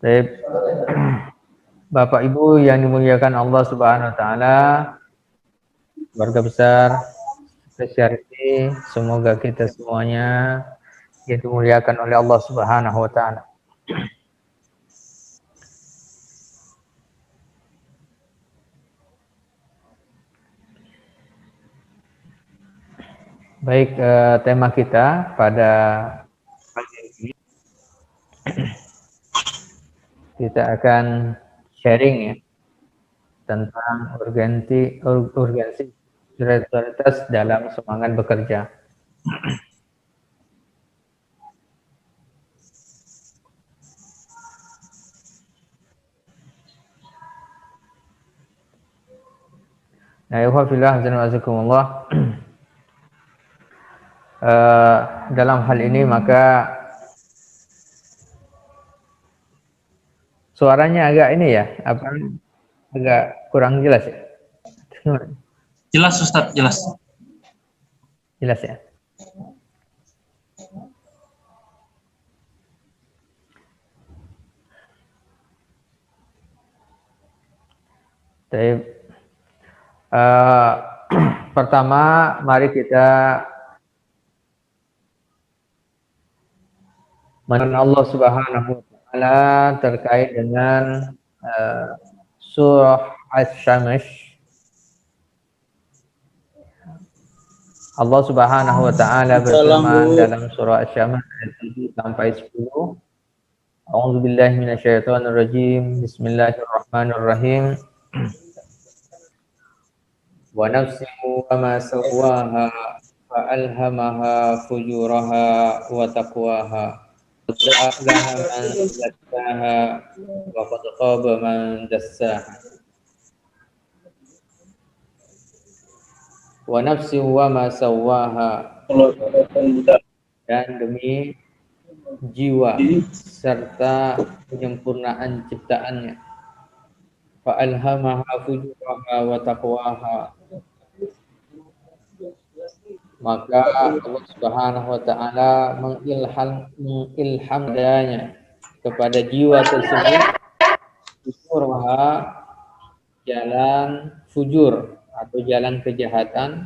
Baik, Bapak Ibu yang dimuliakan Allah Subhanahu wa taala, keluarga besar Spesiality, semoga kita semuanya dimuliakan oleh Allah Subhanahu wa taala. Baik, tema kita pada pagi ini kita akan sharing ya tentang urgensi spiritualitas dalam semangat bekerja. Nah, ikhwafillah azakumullah. Dalam hal ini maka suaranya agak ini ya, agak kurang jelas ya. Jelas Ustadz, jelas. Jelas ya. Jadi, pertama mari kita menyembah Allah Subhanahu wa taala terkait dengan surah Asy-Syams. Allah Subhanahu wa taala berfirman dalam surah Asy-Syams ayat 7 sampai 10. A'udzubillahi minasyaitonirrajim. Bismillahirrahmanirrahim. Wa nafsin wa ma sawwaha fa alhamaha fujuraha wa taqwaha. Aflaha man zakkaha wa qad khaba man dassaha. Wa nafsin wa ma sawwaha, dan demi jiwa serta penyempurnaan ciptaannya. Fa alhamaha fujuraha wa taqwaha, maka Allah Subhanahu wa taala mengilham dadanya kepada jiwa tersebut fujuraha, jalan fujur atau jalan kejahatan,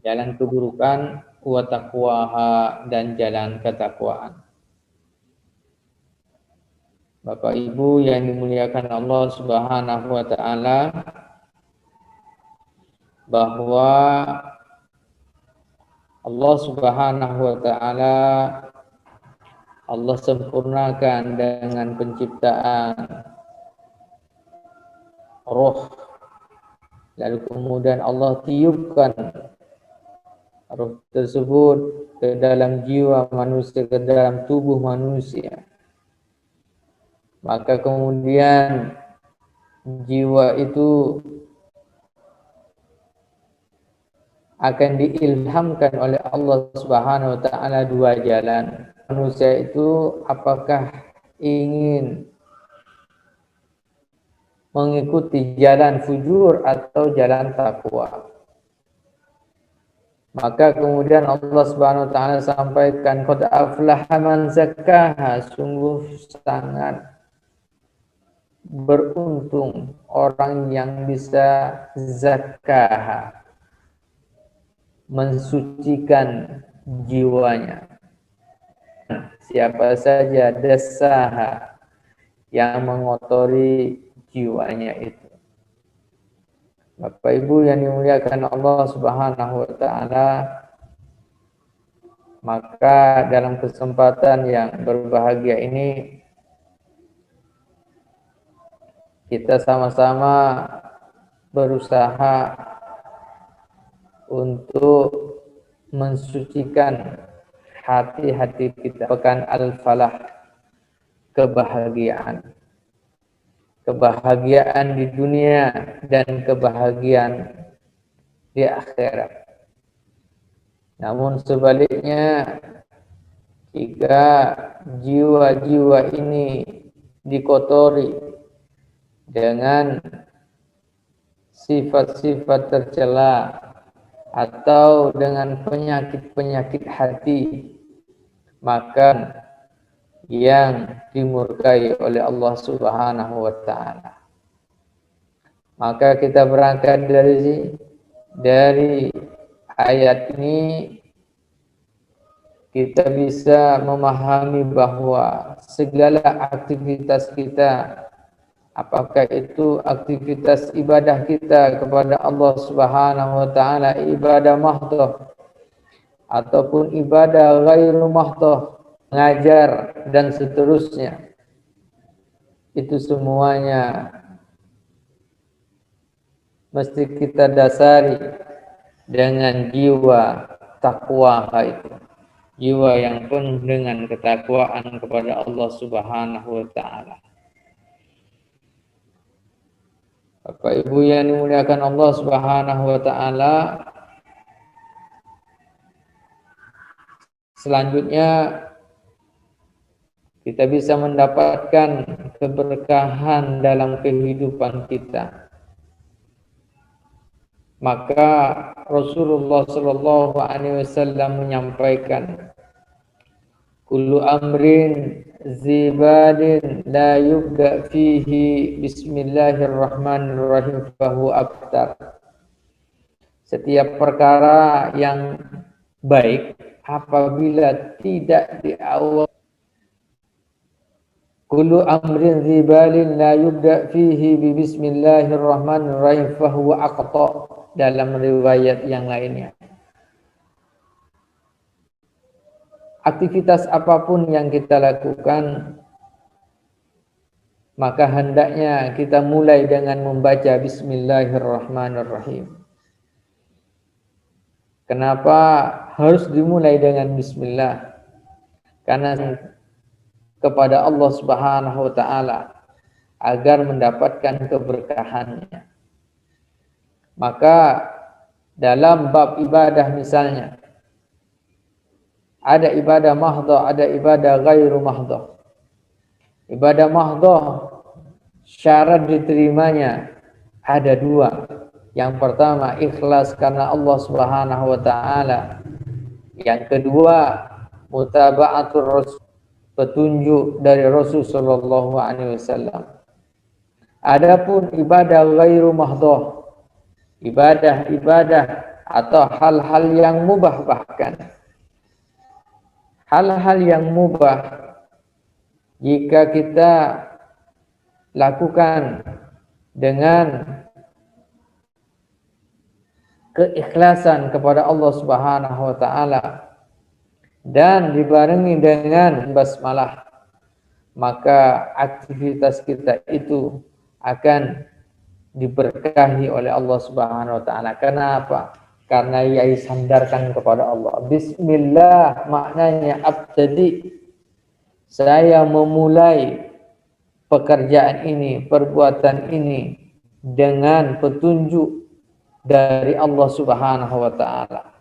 jalan keburukan, wa taqwaha, dan jalan ketakwaan. Bapak Ibu yang dimuliakan Allah Subhanahu wa taala, bahwa Allah Subhanahu wa taala Allah sempurnakan dengan penciptaan roh, lalu kemudian Allah tiupkan roh tersebut ke dalam jiwa manusia, ke dalam tubuh manusia. Maka kemudian jiwa itu akan diilhamkan oleh Allah Subhanahu wa taala dua jalan. Manusia itu apakah ingin mengikuti jalan fujur atau jalan takwa? Maka kemudian Allah Subhanahu wa taala sampaikan, qad aflaha man zakkaha, sungguh sangat beruntung orang yang bisa zakkaha, mensucikan jiwanya. Siapa saja dassaha, yang mengotori jiwanya itu. Bapak Ibu yang dimuliakan Allah Subhanahu wa taala, maka dalam kesempatan yang berbahagia ini kita sama-sama berusaha untuk mensucikan hati-hati kita. Pekan Al-Falah, kebahagiaan. Kebahagiaan di dunia dan kebahagiaan di akhirat. Namun sebaliknya, jika jiwa-jiwa ini dikotori dengan sifat-sifat tercela atau dengan penyakit-penyakit hati, maka yang dimurkai oleh Allah Subhanahu wa taala. Maka kita berangkat dari ayat ini, kita bisa memahami bahwa segala aktivitas kita, apakah itu aktivitas ibadah kita kepada Allah Subhanahu wa taala, ibadah mahdhah ataupun ibadah ghairu mahdhah, mengajar dan seterusnya, itu semuanya mesti kita dasari dengan jiwa takwa, itu jiwa yang penuh dengan ketakwaan kepada Allah Subhanahu wa taala. Bapak Ibu yang dimuliakan Allah Subhanahu wa taala, selanjutnya kita bisa mendapatkan keberkahan dalam kehidupan kita. Maka Rasulullah sallallahu alaihi wasallam menyampaikan, kullu amrin zibadin la yubda fihi bismillahirrahmanirrahim fahu abtar. Setiap perkara yang baik apabila tidak diawali, kullu amrin zibalin la yubda fihi bi bismillahirrahmanirrahim fahuwa aqta, dalam riwayat yang lainnya. Aktivitas apapun yang kita lakukan, maka hendaknya kita mulai dengan membaca bismillahirrahmanirrahim. Kenapa harus dimulai dengan bismillah? Karena kepada Allah Subhanahu wa taala agar mendapatkan keberkahannya. Maka dalam bab ibadah misalnya, ada ibadah mahdhah, ada ibadah ghairu mahdhah. Ibadah mahdhah syarat diterimanya ada dua. Yang pertama, ikhlas karena Allah Subhanahu wa taala. Yang kedua, mutaba'atur rasul, petunjuk dari Rasul sallallahu alaihi wasallam. Adapun ibadah ghairu mahdhah, ibadah-ibadah atau hal-hal yang mubah, bahkan hal-hal yang mubah, jika kita lakukan dengan keikhlasan kepada Allah Subhanahu wa taala dan dibarengi dengan basmalah, maka aktivitas kita itu akan diberkahi oleh Allah Subhanahu wa taala. Kenapa? Karena ia sandarkan kepada Allah. Bismillah maknanya abtadi, saya memulai pekerjaan ini, perbuatan ini dengan petunjuk dari Allah Subhanahu wa taala.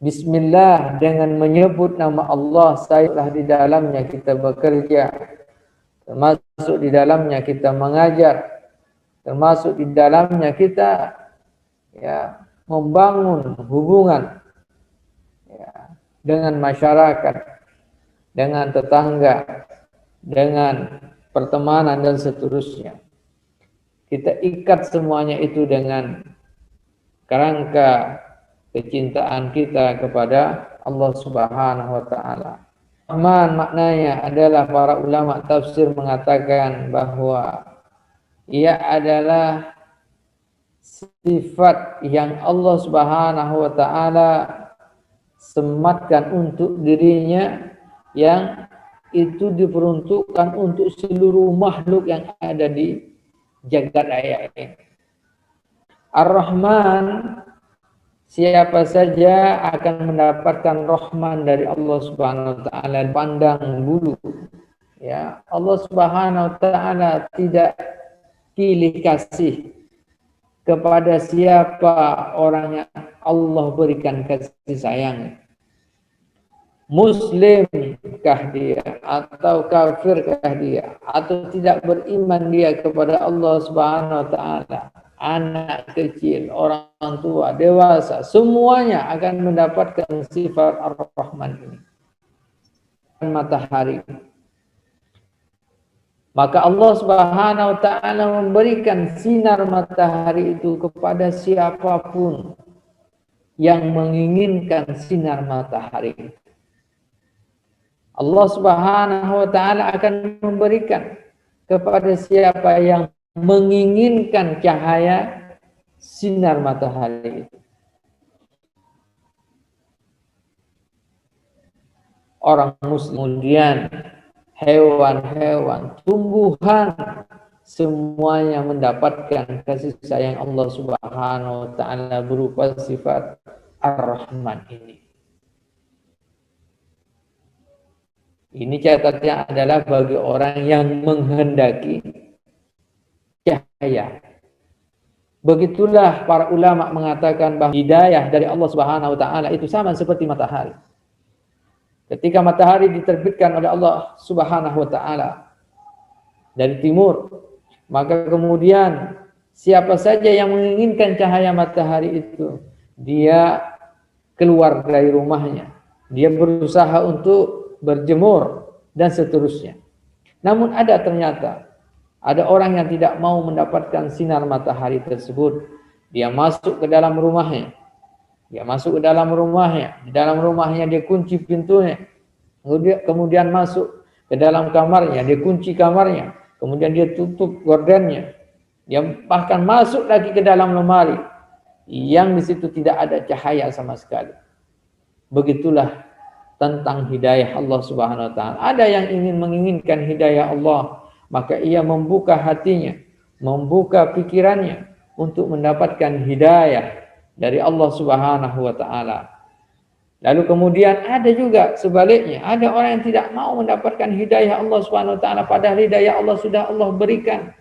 Bismillah, dengan menyebut nama Allah, sayalah di dalamnya kita bekerja, termasuk di dalamnya kita mengajar, termasuk di dalamnya kita membangun hubungan dengan masyarakat, dengan tetangga, dengan pertemanan dan seterusnya. Kita ikat semuanya itu dengan kerangka kecintaan kita kepada Allah Subhanahu wa taala. Rahman maknanya adalah, para ulama tafsir mengatakan bahwa ia adalah sifat yang Allah Subhanahu wa taala sematkan untuk dirinya, yang itu diperuntukkan untuk seluruh makhluk yang ada di jagat raya ini. Ar-Rahman, siapa saja akan mendapatkan rahman dari Allah Subhanahu wa taala pandang bulu. Ya, Allah Subhanahu wa taala tidak pilih kasih kepada siapa orang yang Allah berikan kasih sayang. Muslimkah dia atau kafirkah dia atau tidak beriman dia kepada Allah Subhanahu wa taala, anak kecil, orang tua, dewasa, semuanya akan mendapatkan sifat Ar-Rahman ini. matahari. Maka Allah Subhanahu wa taala memberikan sinar matahari itu kepada siapapun yang menginginkan sinar matahari. Allah Subhanahu wa taala akan memberikan kepada siapa yang menginginkan cahaya sinar matahari itu. Orang muslim, kemudian hewan-hewan, tumbuhan, semuanya mendapatkan kasih sayang Allah Subhanahu wa taala berupa sifat Ar-Rahman ini. Ini catatannya adalah bagi orang yang menghendaki cahaya. Begitulah para ulama mengatakan bahwa hidayah dari Allah Subhanahu wa taala itu sama seperti matahari. Ketika matahari diterbitkan oleh Allah Subhanahu wa taala dari timur, maka kemudian siapa saja yang menginginkan cahaya matahari itu, dia keluar dari rumahnya, dia berusaha untuk berjemur dan seterusnya. Namun ternyata ada orang yang tidak mau mendapatkan sinar matahari tersebut. Dia masuk ke dalam rumahnya. Dia masuk ke dalam rumahnya. Di dalam rumahnya dia kunci pintunya. Kemudian masuk ke dalam kamarnya. Dia kunci kamarnya. Kemudian dia tutup gordennya. Dia bahkan masuk lagi ke dalam lemari. Yang di situ tidak ada cahaya sama sekali. Begitulah tentang hidayah Allah Subhanahu wa taala. Ada yang menginginkan hidayah Allah, maka ia membuka hatinya, membuka pikirannya untuk mendapatkan hidayah dari Allah Subhanahu wa taala. Lalu kemudian ada juga sebaliknya, ada orang yang tidak mau mendapatkan hidayah Allah Subhanahu wa taala, padahal hidayah Allah sudah Allah berikan.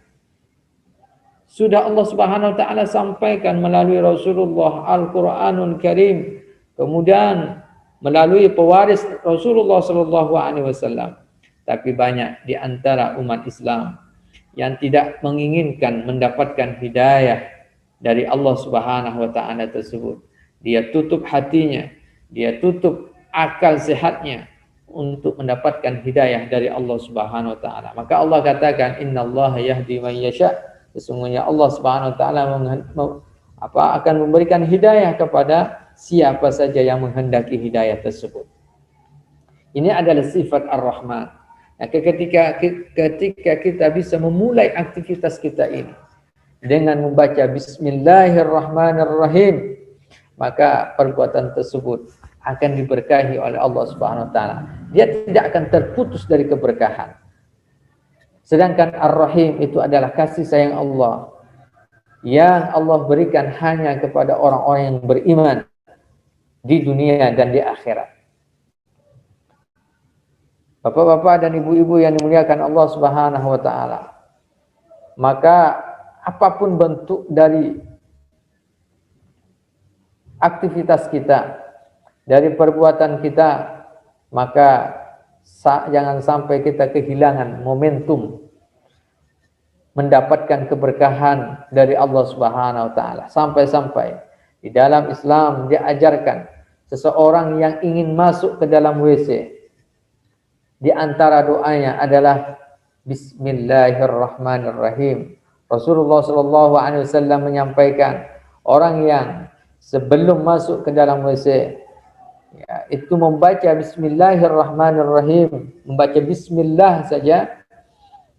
Sudah Allah Subhanahu wa taala sampaikan melalui Rasulullah Al-Qur'anul Karim. Kemudian melalui pewaris Rasulullah sallallahu alaihi wasallam. Tapi banyak di antara umat Islam yang tidak menginginkan mendapatkan hidayah dari Allah Subhanahu wa taala tersebut. Dia tutup hatinya, dia tutup akal sehatnya untuk mendapatkan hidayah dari Allah Subhanahu wa taala. Maka Allah katakan, innallaha yahdi man yasha. Sesungguhnya Allah Subhanahu wa taala akan memberikan hidayah kepada siapa saja yang menghendaki hidayah tersebut. Ini adalah sifat Ar-Rahman. Nah, ketika kita bisa memulai aktivitas kita ini dengan membaca Bismillahirrahmanirrahim, maka perbuatan tersebut akan diberkahi oleh Allah Subhanahu wa taala. Dia tidak akan terputus dari keberkahan. Sedangkan Ar-Rahim itu adalah kasih sayang Allah yang Allah berikan hanya kepada orang-orang yang beriman di dunia dan di akhirat. Bapak-bapak dan ibu-ibu yang dimuliakan Allah Subhanahu wa taala, maka apapun bentuk dari aktivitas kita, dari perbuatan kita, maka jangan sampai kita kehilangan momentum mendapatkan keberkahan dari Allah Subhanahu wa taala. Sampai-sampai di dalam Islam diajarkan seseorang yang ingin masuk ke dalam WC, di antara doanya adalah Bismillahirrahmanirrahim. Rasulullah sallallahu alaihi wasallam menyampaikan, orang yang sebelum masuk ke dalam WC itu membaca Bismillahirrahmanirrahim, membaca Bismillah saja,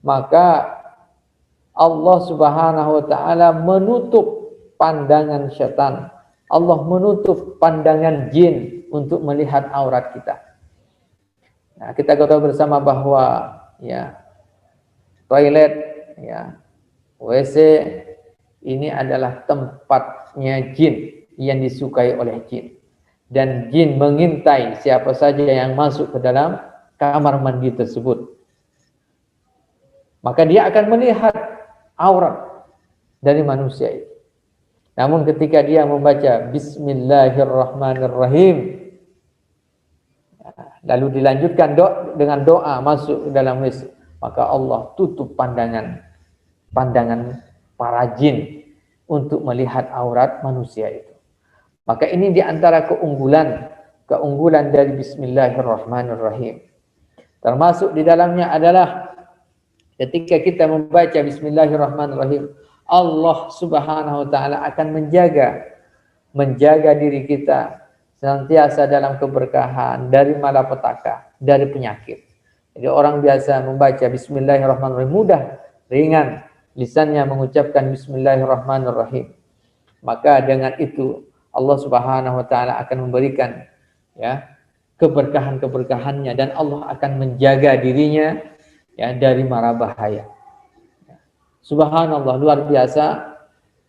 maka Allah Subhanahu wa taala menutup pandangan syaitan. Allah menutup pandangan jin untuk melihat aurat kita. Nah, kita ketahui bersama bahwa toilet, WC ini adalah tempatnya jin yang disukai oleh jin. Dan jin mengintai siapa saja yang masuk ke dalam kamar mandi tersebut. Maka dia akan melihat aurat dari manusia itu. Namun ketika dia membaca Bismillahirrahmanirrahim, lalu dilanjutkan dengan doa masuk ke dalam WC, maka Allah tutup pandangan para jin untuk melihat aurat manusia itu. Maka ini di antara keunggulan dari Bismillahirrahmanirrahim. Termasuk di dalamnya adalah ketika kita membaca bismillahirrahmanirrahim, Allah Subhanahu wa taala akan menjaga diri kita senantiasa dalam keberkahan dari malapetaka, dari penyakit. Jadi orang biasa membaca bismillahirrahmanirrahim mudah, ringan lisannya mengucapkan bismillahirrahmanirrahim. Maka dengan itu Allah Subhanahu wa taala akan memberikan ya keberkahan-keberkahannya dan Allah akan menjaga dirinya ya dari mara bahaya. Subhanallah, luar biasa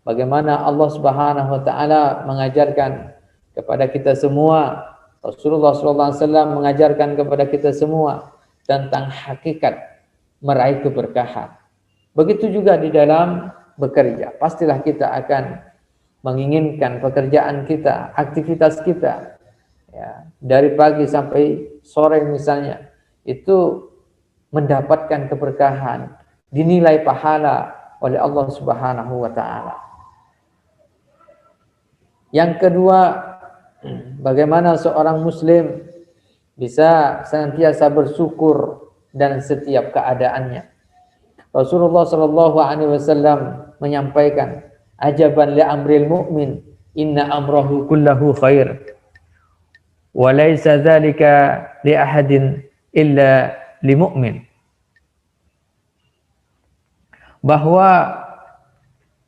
bagaimana Allah Subhanahu wa taala mengajarkan kepada kita semua, Rasulullah SAW mengajarkan kepada kita semua tentang hakikat meraih keberkahan. Begitu juga di dalam bekerja, pastilah kita akan menginginkan pekerjaan kita, aktivitas kita ya, dari pagi sampai sore misalnya, itu mendapatkan keberkahan, dinilai pahala oleh Allah Subhanahu wa taala. Yang kedua, bagaimana seorang muslim bisa senantiasa bersyukur dan setiap keadaannya. Rasulullah sallallahu alaihi wasallam menyampaikan, ajaban li amril mu'min, inna amrahu kullahu khair. Wa laisa dzalika li ahadin illa li mu'min. Bahwa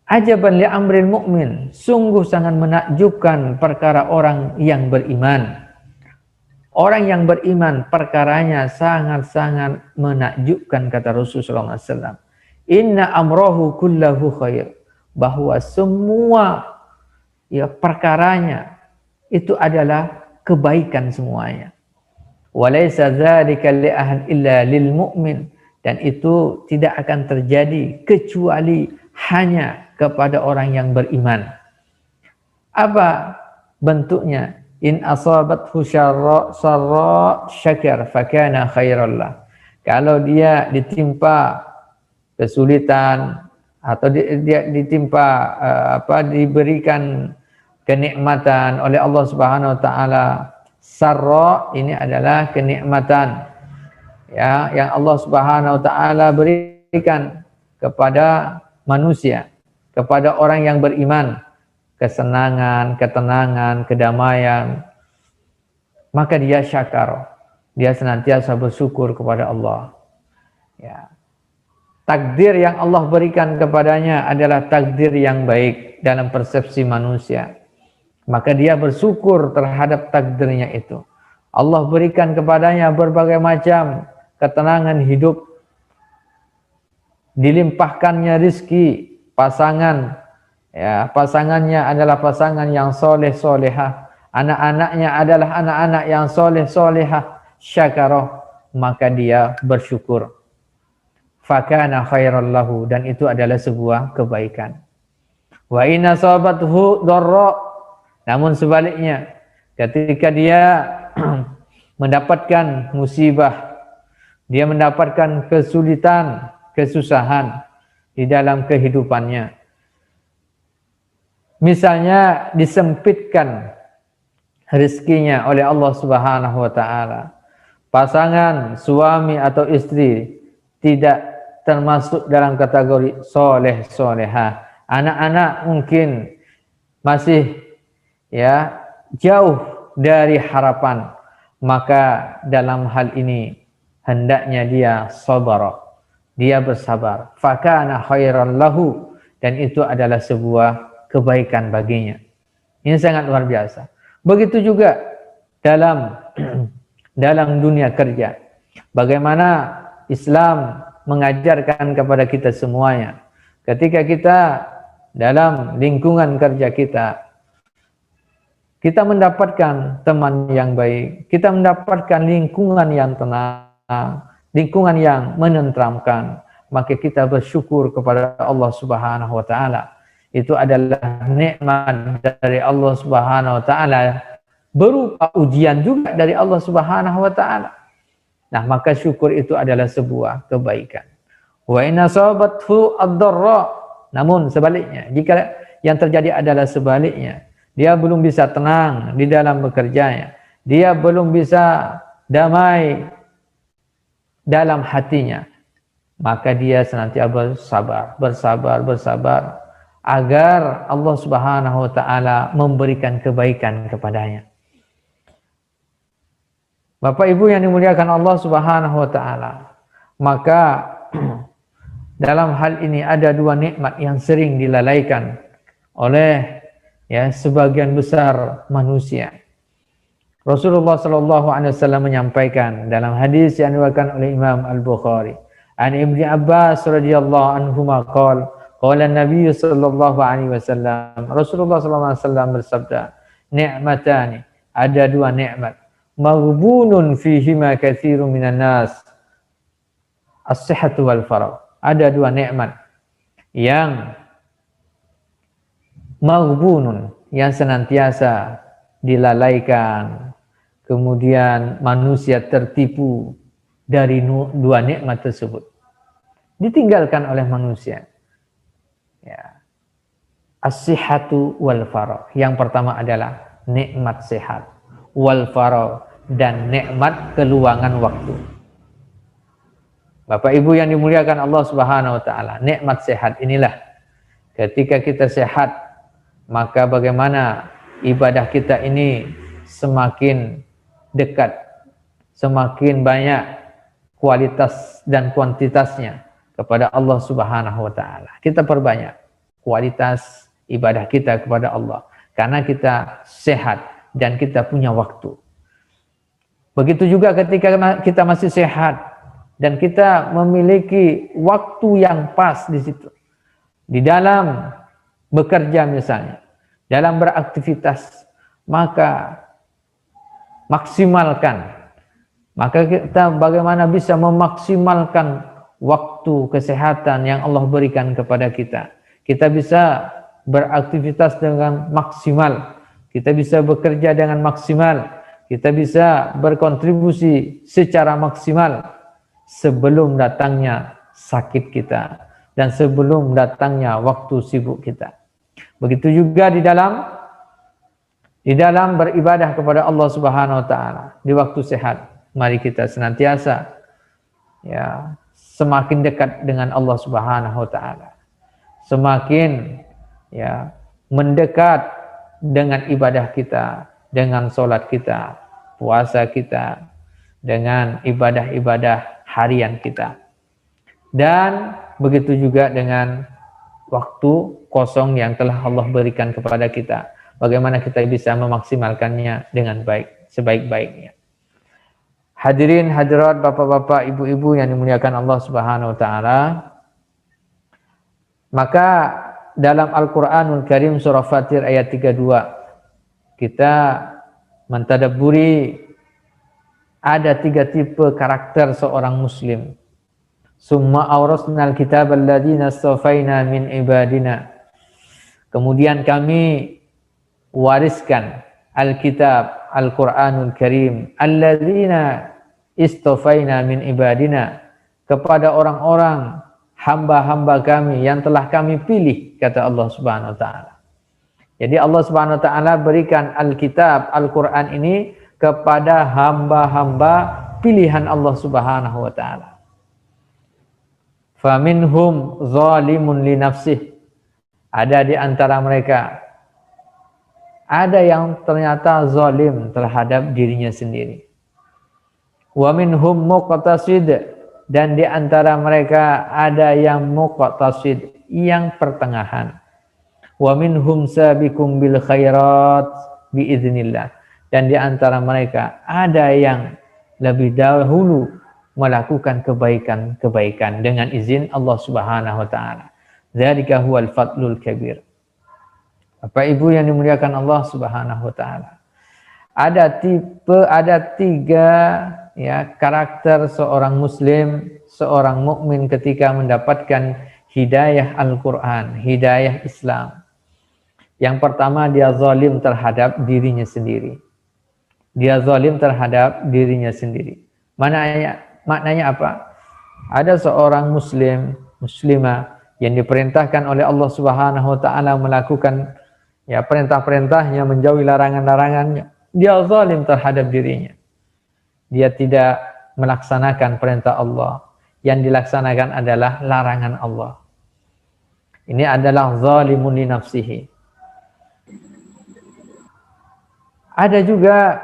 ajaban li amril mu'min, sungguh sangat menakjubkan perkara orang yang beriman. Orang yang beriman perkaranya sangat-sangat menakjubkan, kata Rasulullah SAW. Inna amrahu kullahu khair. Bahwa semua ya perkaranya itu adalah kebaikan semuanya. Walaysa dzalika li ahad illa lil mu'min. Dan itu tidak akan terjadi kecuali hanya kepada orang yang beriman. Apa bentuknya? In asabathu sarra syakar fakana khairallah. Kalau dia ditimpa kesulitan atau dia ditimpa diberikan kenikmatan oleh Allah Subhanahu wa taala, sarra ini adalah kenikmatan ya yang Allah Subhanahu wa taala berikan kepada manusia, kepada orang yang beriman, kesenangan, ketenangan, kedamaian, maka dia syakar, dia senantiasa bersyukur kepada Allah. Ya. Takdir yang Allah berikan kepadanya adalah takdir yang baik dalam persepsi manusia. Maka dia bersyukur terhadap takdirnya itu. Allah berikan kepadanya berbagai macam ketenangan hidup, dilimpahkannya rizki, pasangan, ya, pasangannya adalah pasangan yang soleh solehah, anak-anaknya adalah anak-anak yang soleh solehah, syakarah, maka dia bersyukur. Fakana khairal lahu, dan itu adalah sebuah kebaikan. Wa inna sabathu dharra, namun sebaliknya ketika dia mendapatkan musibah, dia mendapatkan kesulitan, kesusahan di dalam kehidupannya, misalnya disempitkan rezekinya oleh Allah Subhanahu wa taala, pasangan suami atau istri tidak termasuk dalam kategori soleh solehah, anak-anak mungkin masih ya jauh dari harapan, maka dalam hal ini hendaknya dia sabar, dia bersabar. Fakana khairan lahu, dan itu adalah sebuah kebaikan baginya. Ini sangat luar biasa. Begitu juga dalam dalam dunia kerja. Bagaimana Islam mengajarkan kepada kita semuanya. Ketika kita dalam lingkungan kerja kita mendapatkan teman yang baik, kita mendapatkan lingkungan yang tenang, lingkungan yang menenteramkan, maka kita bersyukur kepada Allah Subhanahu wa taala. Itu adalah nikmat dari Allah Subhanahu wa taala, berupa ujian juga dari Allah Subhanahu wa taala. Nah, maka syukur itu adalah sebuah kebaikan. Wa inna sabathu ad-dharra, namun sebaliknya, jika yang terjadi adalah sebaliknya, dia belum bisa tenang di dalam bekerjanya, dia belum bisa damai dalam hatinya, maka dia senantiasa bersabar agar Allah Subhanahu wa taala memberikan kebaikan kepadanya. Bapak Ibu yang dimuliakan Allah Subhanahu wa taala, maka dalam hal ini ada dua nikmat yang sering dilalaikan oleh sebagian besar manusia. Rasulullah sallallahu alaihi wasallam menyampaikan dalam hadis yang diriwayatkan oleh Imam Al-Bukhari, an Ibnu Abbas radhiyallahu anhuma qala Nabi sallallahu alaihi wasallam, Rasulullah sallallahu alaihi wasallam bersabda, ni'matani, ada dua nikmat, maghbunun fihima katsirun minan nas, as-sihhatu wal faragh. Ada dua nikmat yang maghbunun, yang senantiasa dilalaikan, kemudian manusia tertipu dari dua nikmat tersebut, ditinggalkan oleh manusia. Ya. As-sihhatu wal faragh. Yang pertama adalah nikmat sehat, wal faragh, dan nikmat keluangan waktu. Bapak Ibu yang dimuliakan Allah Subhanahu wa taala, nikmat sehat inilah ketika kita sehat, maka bagaimana ibadah kita ini semakin dekat, semakin banyak kualitas dan kuantitasnya kepada Allah Subhanahu wa taala. Kita perbanyak kualitas ibadah kita kepada Allah karena kita sehat dan kita punya waktu. Begitu juga ketika kita masih sehat dan kita memiliki waktu yang pas di situ, di dalam bekerja misalnya, dalam beraktivitas, maka maksimalkan. Maka kita bagaimana bisa memaksimalkan waktu kesehatan yang Allah berikan kepada kita. Kita bisa beraktivitas dengan maksimal, kita bisa bekerja dengan maksimal, kita bisa berkontribusi secara maksimal sebelum datangnya sakit kita dan sebelum datangnya waktu sibuk kita. Begitu juga di dalam beribadah kepada Allah Subhanahu wa taala di waktu sehat. Mari kita senantiasa semakin dekat dengan Allah Subhanahu wa taala. Semakin mendekat dengan ibadah kita, dengan sholat kita, puasa kita, dengan ibadah-ibadah harian kita. Dan begitu juga dengan waktu kosong yang telah Allah berikan kepada kita. Bagaimana kita bisa memaksimalkannya dengan baik, sebaik-baiknya. Hadirin hadirat, bapak-bapak, ibu-ibu yang dimuliakan Allah Subhanahu wa taala. Maka dalam Al-Qur'anul Karim surah Fatir ayat 32 kita mentadabburi ada 3 tipe karakter seorang muslim. Summa awrasnal kitab alladzina astafaina min ibadina. Kemudian kami wariskan Alkitab, Al-Qur'anul Karim, alladzina istafaina min ibadina, kepada orang-orang hamba-hamba kami yang telah kami pilih, kata Allah Subhanahu wa taala. Jadi Allah Subhanahu wa taala berikan Alkitab, Al-Qur'an ini kepada hamba-hamba pilihan Allah Subhanahu wa taala. Faminhum zalimun li nafsih. Ada di antara mereka ada yang ternyata zalim terhadap dirinya sendiri. Wa minhum muqtasid, dan di antara mereka ada yang muqtasid, yang pertengahan. Wa minhum sabiqum bil khairat biiznillah, dan di antara mereka ada yang lebih dahulu melakukan kebaikan-kebaikan dengan izin Allah Subhanahu wa taala. Dzalika huwal fadlul kabir. Bapak Ibu yang dimuliakan Allah Subhanahu wa taala. Ada 3 karakter seorang muslim, seorang mukmin ketika mendapatkan hidayah Al-Qur'an, hidayah Islam. Yang pertama, dia zalim terhadap dirinya sendiri. Dia zalim terhadap dirinya sendiri. Maknanya apa? Ada seorang muslim, muslimah yang diperintahkan oleh Allah Subhanahu wa taala melakukan perintah-perintahnya, menjauhi larangan-larangannya. Dia zalim terhadap dirinya. Dia tidak melaksanakan perintah Allah, yang dilaksanakan adalah larangan Allah. Ini adalah zalimun li nafsihi. Ada juga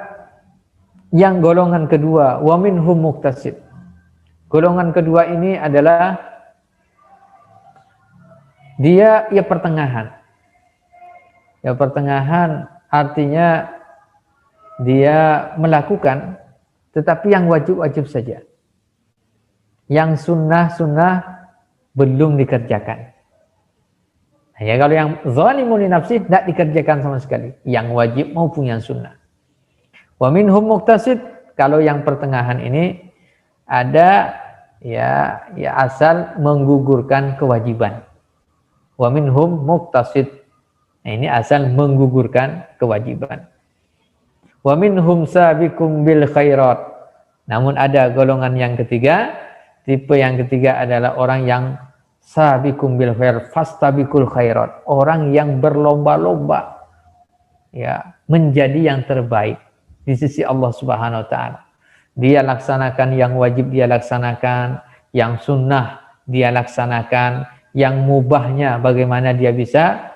yang golongan kedua, wa minhum muqtasid. Golongan kedua ini adalah dia pertengahan. Ya pertengahan artinya dia melakukan tetapi yang wajib-wajib saja. Yang sunnah-sunnah belum dikerjakan. Ya kalau yang zalimun li nafsihi tidak dikerjakan sama sekali, yang wajib maupun yang sunnah. Wa minhum muqtasid, kalau yang pertengahan ini ada ya asal menggugurkan kewajiban. Wa minhum muqtasid. Nah, ini asal menggugurkan kewajiban. Wa minhum sabiqum bil khairat. Namun ada golongan yang ketiga, tipe yang ketiga adalah orang yang sabiqum bil khair, fastabiqul khairat, orang yang berlomba-lomba ya menjadi yang terbaik di sisi Allah Subhanahu wa taala. Dia laksanakan yang wajib, dia laksanakan yang sunnah, dia laksanakan yang mubahnya, bagaimana dia bisa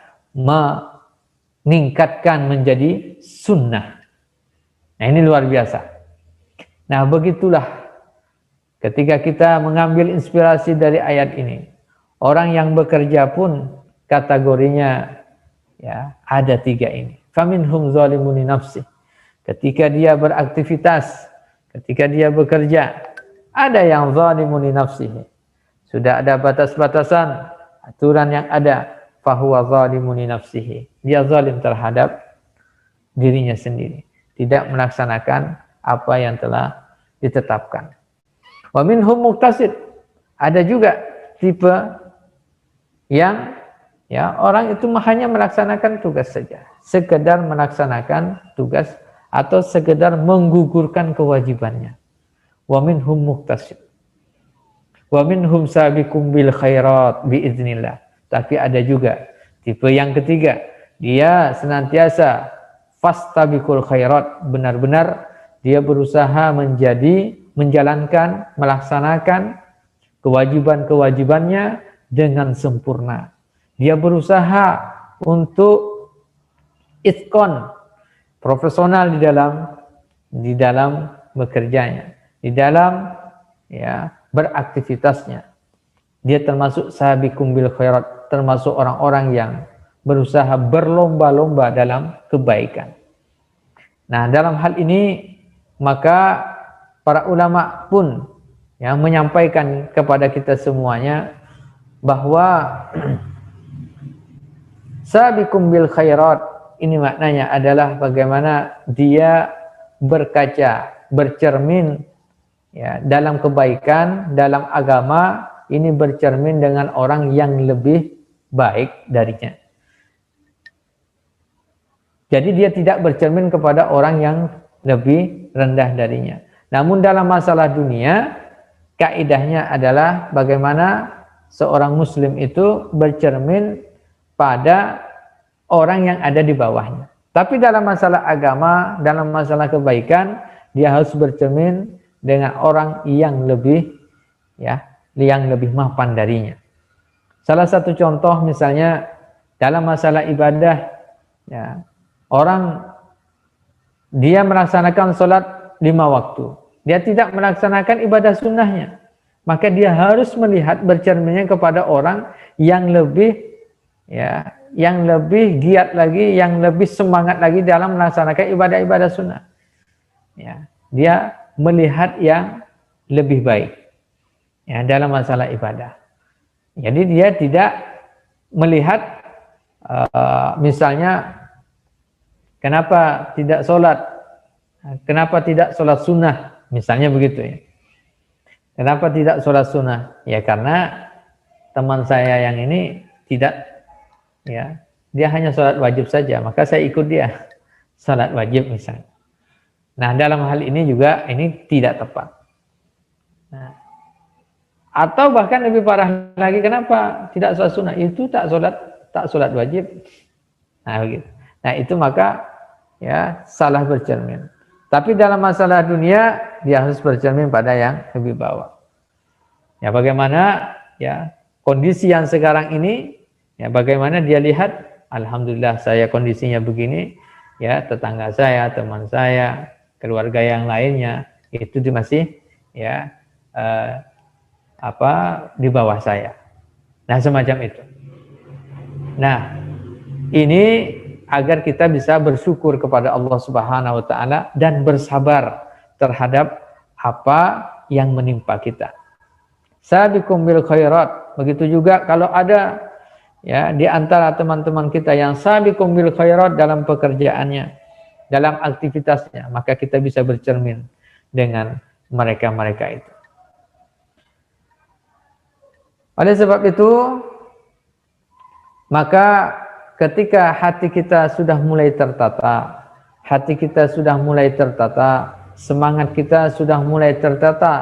meningkatkan menjadi sunnah. Nah, ini luar biasa. Nah, begitulah ketika kita mengambil inspirasi dari ayat ini. Orang yang bekerja pun kategorinya ya ada tiga ini. Faminhum zalimun li nafsihi. Ketika dia beraktivitas, ketika dia bekerja, ada yang zalimun li nafsihi. Sudah ada batas-batasan, aturan yang ada, fahuwa zalimun li nafsihi. Dia zalim terhadap dirinya sendiri, tidak melaksanakan apa yang telah ditetapkan. Wa minhum muqtasid. Ada juga tipe yang ya orang itu hanya melaksanakan tugas saja, sekedar melaksanakan tugas atau sekedar menggugurkan kewajibannya. Wa minhum muqtasid. Wa minhum sabiqum bil khairat biiznillah. Tapi ada juga tipe yang ketiga, dia senantiasa fastabiqul khairat, benar-benar dia berusaha menjalankan, melaksanakan kewajiban-kewajibannya dengan sempurna. Dia berusaha untuk itqan, profesional di dalam bekerjanya, di dalam ya beraktivitasnya. Dia termasuk sabiqum bil khairat, termasuk orang-orang yang berusaha berlomba-lomba dalam kebaikan. Nah, dalam hal ini maka para ulama pun yang menyampaikan kepada kita semuanya bahwa sabiqum bil khairat ini maknanya adalah bagaimana dia berkaca, bercermin ya dalam kebaikan, dalam agama, ini bercermin dengan orang yang lebih baik darinya. Jadi dia tidak bercermin kepada orang yang lebih rendah darinya. Namun dalam masalah dunia, kaidahnya adalah bagaimana seorang muslim itu bercermin pada orang yang ada di bawahnya. Tapi dalam masalah agama, dalam masalah kebaikan, dia harus bercermin dengan orang yang lebih mapan darinya. Salah satu contoh misalnya dalam masalah ibadah, ya, orang dia melaksanakan sholat 5 waktu, dia tidak melaksanakan ibadah sunnahnya, maka dia harus melihat bercerminnya kepada orang yang lebih giat lagi, yang lebih semangat lagi dalam melaksanakan ibadah-ibadah sunnah. Ya, dia melihat yang lebih baik ya dalam masalah ibadah. Jadi dia tidak melihat misalnya kenapa tidak sholat sunnah, misalnya begitu ya. Kenapa tidak sholat sunnah? Ya karena teman saya yang ini tidak, ya dia hanya sholat wajib saja, maka saya ikut dia sholat wajib misalnya. Nah dalam hal ini juga ini tidak tepat. Nah, atau bahkan lebih parah lagi, kenapa tidak sholat sunnah? Itu tak sholat wajib. Nah begitu. Nah itu maka ya salah bercermin. Tapi dalam masalah dunia dia harus bercermin pada yang lebih bawah. Ya bagaimana ya kondisi yang sekarang ini, ya bagaimana dia lihat, alhamdulillah saya kondisinya begini, ya tetangga saya, teman saya, keluarga yang lainnya itu masih ya di bawah saya. Nah semacam itu. Nah ini agar kita bisa bersyukur kepada Allah Subhanahu wa taala dan bersabar terhadap apa yang menimpa kita. Sabiqum bil khairat. Begitu juga kalau ada ya di antara teman-teman kita yang sabiqum bil khairat dalam pekerjaannya, dalam aktivitasnya, maka kita bisa bercermin dengan mereka-mereka itu. Oleh sebab itu, maka ketika hati kita sudah mulai tertata, semangat kita sudah mulai tertata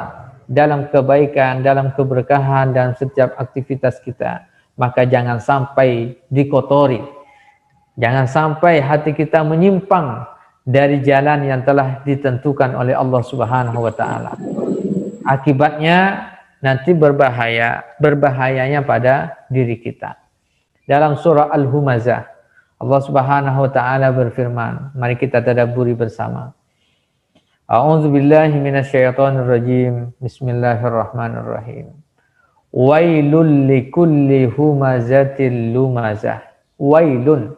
dalam kebaikan, dalam keberkahan dan setiap aktivitas kita, maka jangan sampai dikotori. Jangan sampai hati kita menyimpang dari jalan yang telah ditentukan oleh Allah Subhanahu wa taala. Akibatnya nanti berbahayanya pada diri kita. Dalam surah Al-Humazah, Allah Subhanahu wa taala berfirman, mari kita tadabburi bersama. A'udzu billahi minasyaitonir rajim. Bismillahirrahmanirrahim. Wailul likulli humazatil lumazah. Wailun.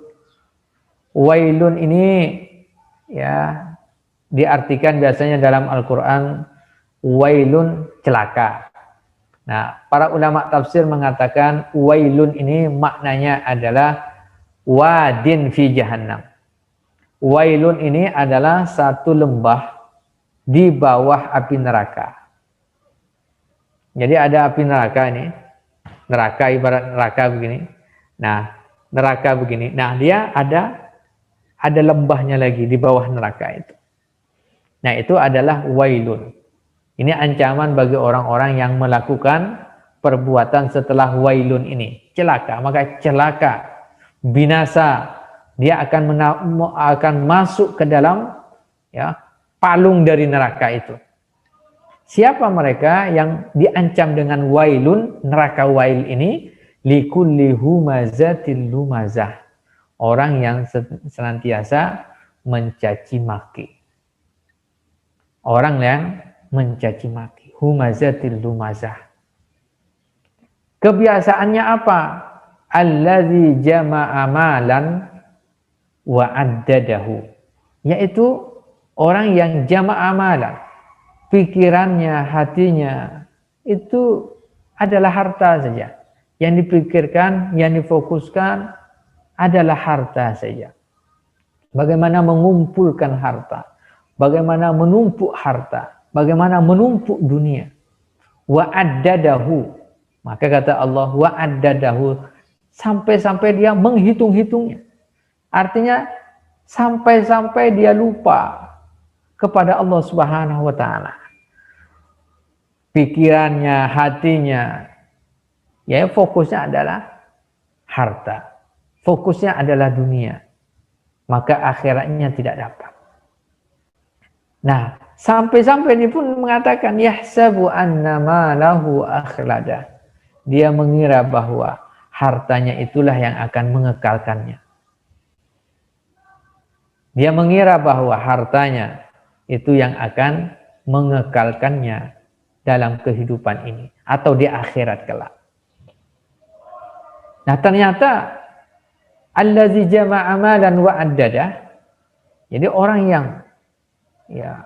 Wailun ini ya diartikan biasanya dalam Al-Qur'an wailun celaka. Nah, para ulama tafsir mengatakan wailun ini maknanya adalah wadin fi jahannam. Wailun ini adalah satu lembah di bawah api neraka. Jadi ada api neraka ini. Neraka ibarat neraka begini. Nah, neraka begini. Nah, dia ada lembahnya lagi di bawah neraka itu. Nah, itu adalah wailun. Ini ancaman bagi orang-orang yang melakukan perbuatan setelah wailun ini. Celaka, maka celaka, binasa. Dia akan masuk ke dalam ya palung dari neraka itu. Siapa mereka yang diancam dengan wailun, neraka wail ini? Likulli humazatil lumazah. Orang yang senantiasa mencaci maki. Orang yang mencaci maki, humazatil lumazah. Kebiasaannya apa? Allazi jama'a malan wa addadahu. Yaitu orang yang jama'a malan. Pikirannya, hatinya itu adalah harta saja. Yang dipikirkan, yang difokuskan adalah harta saja. Bagaimana mengumpulkan harta, bagaimana menumpuk harta, bagaimana menumpuk dunia. Wa addadahu. Maka kata Allah, wa addadahu, sampai-sampai dia menghitung-hitungnya. Artinya sampai-sampai dia lupa kepada Allah Subhanahu wa taala. Pikirannya, hatinya, ya fokusnya adalah harta. Fokusnya adalah dunia. Maka akhiratnya tidak dapat. Nah, sampai-sampai ini pun mengatakan yahsabu anna malahu akhlada. Dia mengira bahwa hartanya itulah yang akan mengekalkannya. Dia mengira bahwa hartanya itu yang akan mengekalkannya dalam kehidupan ini atau di akhirat kelak. Nah, ternyata allazi jama'a malan wa addada. Jadi orang yang ya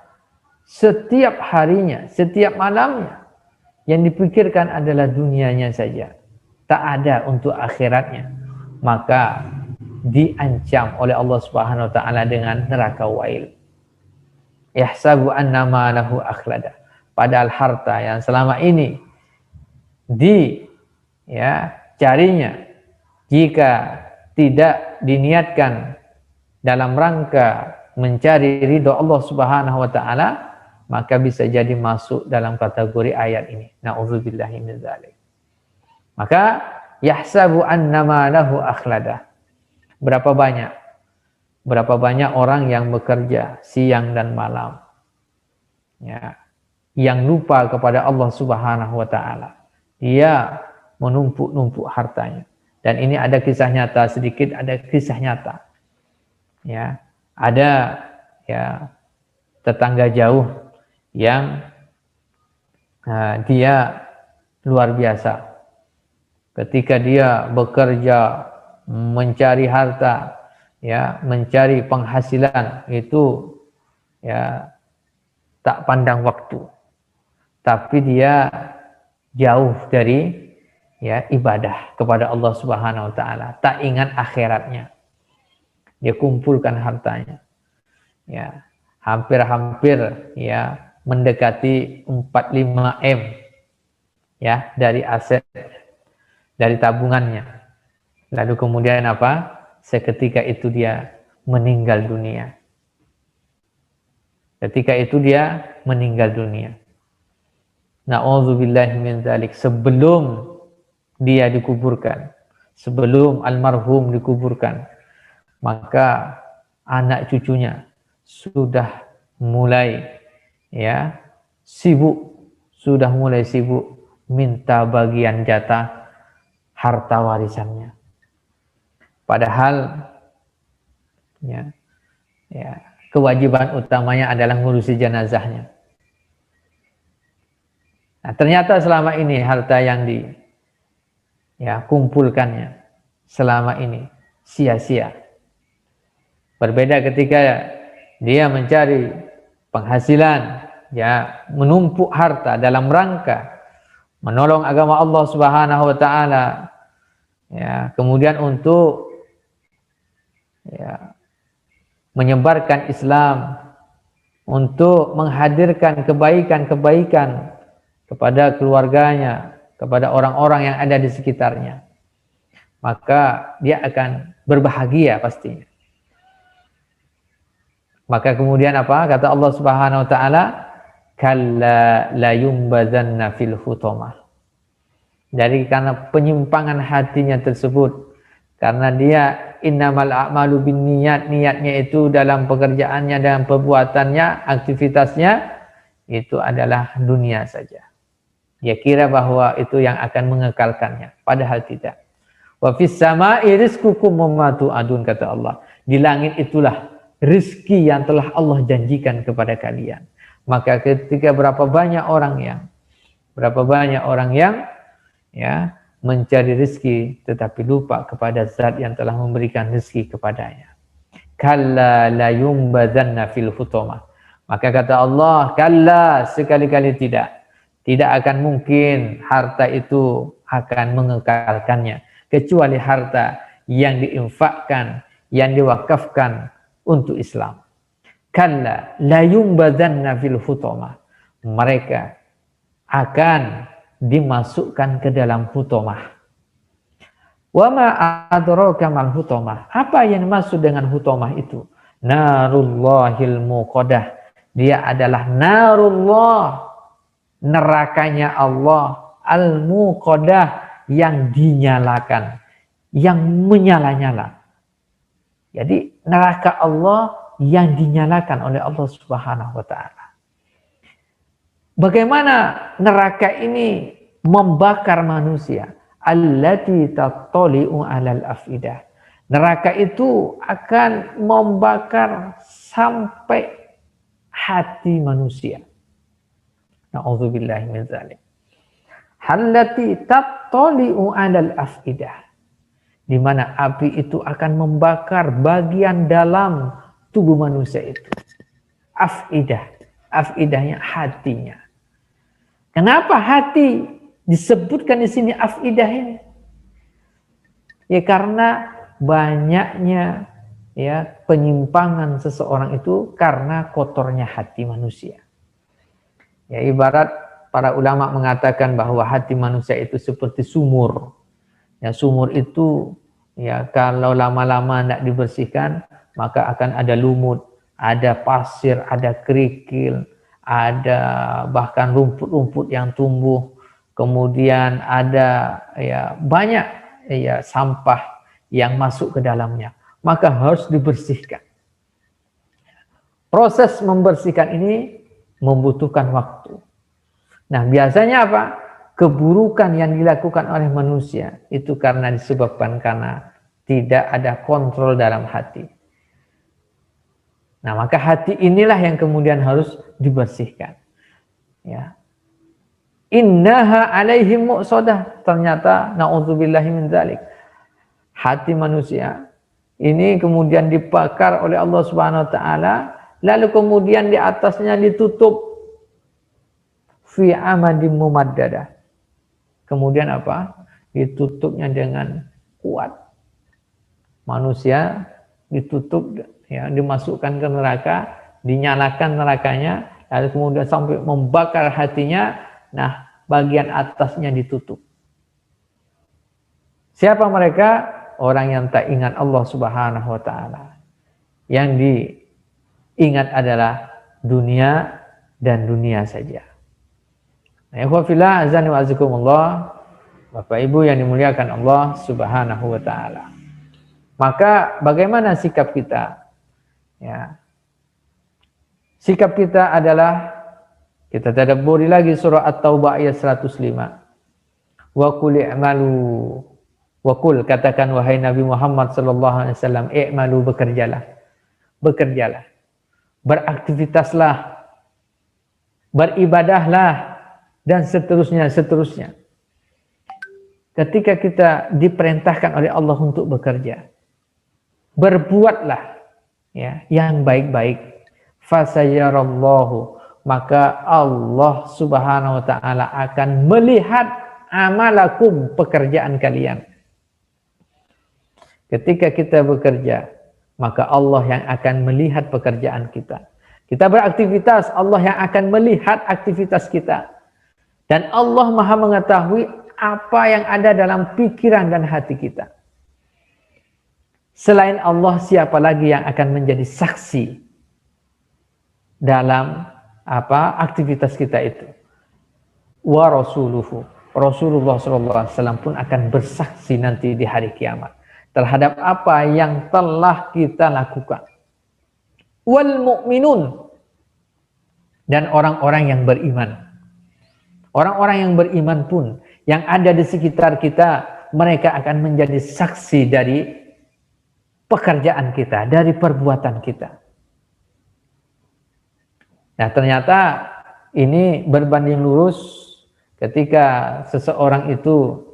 setiap harinya, setiap malamnya yang dipikirkan adalah dunianya saja, tak ada untuk akhiratnya, maka diancam oleh Allah Subhanahu wa taala dengan neraka wail. Yahsabu anna malahu akhlada. Padahal harta yang selama ini carinya, jika tidak diniatkan dalam rangka mencari ridho Allah Subhanahu wa taala, maka bisa jadi masuk dalam kategori ayat ini. Na'udzubillahi min dzalik. Maka yahsabu anna malahu akhlada. Berapa banyak Berapa banyak orang yang bekerja siang dan malam, ya, yang lupa kepada Allah Subhanahu wa taala. Dia menumpuk-numpuk hartanya. Dan ini ada kisah nyata, sedikit ada kisah nyata. Ya, ada ya tetangga jauh yang dia luar biasa. Ketika dia bekerja mencari harta, ya, mencari penghasilan, itu ya tak pandang waktu. Tapi dia jauh dari ya ibadah kepada Allah Subhanahu wa taala, tak ingat akhiratnya. Dia kumpulkan hartanya. Ya, hampir-hampir ya mendekati 45 M ya dari aset, dari tabungannya. Lalu kemudian apa? Seketika itu dia meninggal dunia. Ketika itu dia meninggal dunia. Na'udzubillahi min dzalik. Sebelum dia dikuburkan, sebelum almarhum dikuburkan, maka anak cucunya sudah mulai ya sudah mulai sibuk minta bagian jatah harta warisannya. Padahal ya kewajiban utamanya adalah ngurusi jenazahnya. Nah, ternyata selama ini harta yang kumpulkannya selama ini sia-sia. Berbeda ketika dia mencari penghasilan, ya, menumpuk harta dalam rangka menolong agama Allah Subhanahu wa taala, ya, kemudian untuk ya menyebarkan Islam, untuk menghadirkan kebaikan-kebaikan kepada keluarganya, kepada orang-orang yang ada di sekitarnya, maka dia akan berbahagia pastinya. Maka kemudian apa? Kata Allah Subhanahu wa taala, kalla la yumbadzanna fil hutamah. Jadi karena penyimpangan hatinya tersebut, karena dia innamal a'malu binniyat, niatnya itu dalam pekerjaannya, dalam perbuatannya, aktivitasnya itu adalah dunia saja. Dia kira bahwa itu yang akan mengekalkannya, padahal tidak. Wa fis sama'i rizqukum wa ma tu'adun, kata Allah. Di langit itulah rezeki yang telah Allah janjikan kepada kalian. Maka ketika berapa banyak orang yang ya mencari rezeki tetapi lupa kepada zat yang telah memberikan rezeki kepadanya. Kalla la yumbadzanna fil hutamah. Maka kata Allah, kalla, sekali-kali tidak akan mungkin harta itu akan mengekalkannya, kecuali harta yang diinfakkan, yang diwakafkan untuk Islam. Kalla la yumbadzanna fil hutamah. Mereka akan dimasukkan ke dalam hutamah. Wa ma adraka mal hutamah. Apa yang dimaksud dengan hutamah itu? Narullahil muqaddah. Dia adalah narullah, nerakanya Allah, al-muqaddah, yang dinyalakan, yang menyala-nyala. Jadi neraka Allah yang dinyalakan oleh Allah Subhanahu wa taala. Bagaimana neraka ini membakar manusia? Allati tattali'u 'alal afidah. Neraka itu akan membakar sampai hati manusia. Na'udzubillahi min dzalik. Allati tattali'u 'alal afidah. Di mana api itu akan membakar bagian dalam tubuh manusia itu. Afidah. Afidahnya hatinya. Kenapa hati disebutkan di sini afidah ini? Ya karena banyaknya ya penyimpangan seseorang itu karena kotornya hati manusia. Ya ibarat para ulama mengatakan bahwa hati manusia itu seperti sumur. Ya sumur itu ya kalau lama-lama tidak dibersihkan maka akan ada lumut, ada pasir, ada kerikil, ada bahkan rumput-rumput yang tumbuh, kemudian ada ya banyak ya sampah yang masuk ke dalamnya, maka harus dibersihkan. Proses membersihkan ini membutuhkan waktu. Nah, biasanya apa? Keburukan yang dilakukan oleh manusia itu karena disebabkan karena tidak ada kontrol dalam hati. Nah, maka hati inilah yang kemudian harus dibersihkan. Ya. Innaha alaihim muqsadah. Ternyata na'udzubillahi min dzalik. Hati manusia ini kemudian dibakar oleh Allah Subhanahu wa taala, lalu kemudian di atasnya ditutup fi amadim mumaddadah. Kemudian apa? Ditutupnya dengan kuat. Manusia ditutup, ya, dimasukkan ke neraka, dinyalakan nerakanya, lalu kemudian sampai membakar hatinya. Nah, bagian atasnya ditutup. Siapa mereka? Orang yang tak ingat Allah Subhanahu wa taala. Yang diingat adalah dunia dan dunia saja. Nah, ikhwafillah azani wa azakumullah, Bapak Ibu yang dimuliakan Allah Subhanahu wa taala. Maka bagaimana sikap kita? Ya. Sikap kita adalah kita tadabburi lagi surah At-Taubah ayat 105. Wa qul i'malu wa qul, katakan wahai Nabi Muhammad sallallahu alaihi wasallam, i'malu, bekerjalah. Bekerjalah. Beraktivitaslah. Beribadahlah dan seterusnya. Ketika kita diperintahkan oleh Allah untuk bekerja, berbuatlah, ya, yang baik-baik. Fasayarallahu, maka Allah Subhanahu wa taala akan melihat amalakum, pekerjaan kalian. Ketika kita bekerja, maka Allah yang akan melihat pekerjaan kita. Kita beraktivitas, Allah yang akan melihat aktivitas kita. Dan Allah Maha mengetahui apa yang ada dalam pikiran dan hati kita. Selain Allah, siapa lagi yang akan menjadi saksi dalam aktivitas kita itu? Wa rasuluhu, Rasulullah SAW pun akan bersaksi nanti di hari kiamat terhadap apa yang telah kita lakukan. Wal mu'minun, dan orang-orang yang beriman. Orang-orang yang beriman pun yang ada di sekitar kita, mereka akan menjadi saksi dari pekerjaan kita, dari perbuatan kita. Nah, ternyata ini berbanding lurus ketika seseorang itu,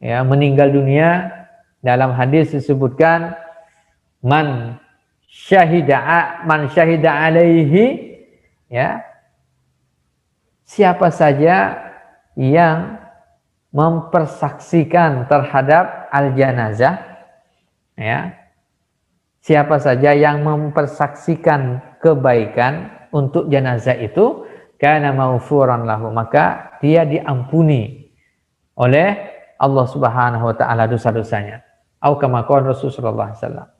ya, meninggal dunia. Dalam hadis disebutkan man syahida alaihi, ya, siapa saja yang mempersaksikan terhadap al-janazah, ya, siapa saja yang mempersaksikan kebaikan untuk jenazah itu, kana maufuran lahu, maka dia diampuni oleh Allah Subhanahu wa taala dosa-dosanya. Au kama qala Rasulullah sallallahu.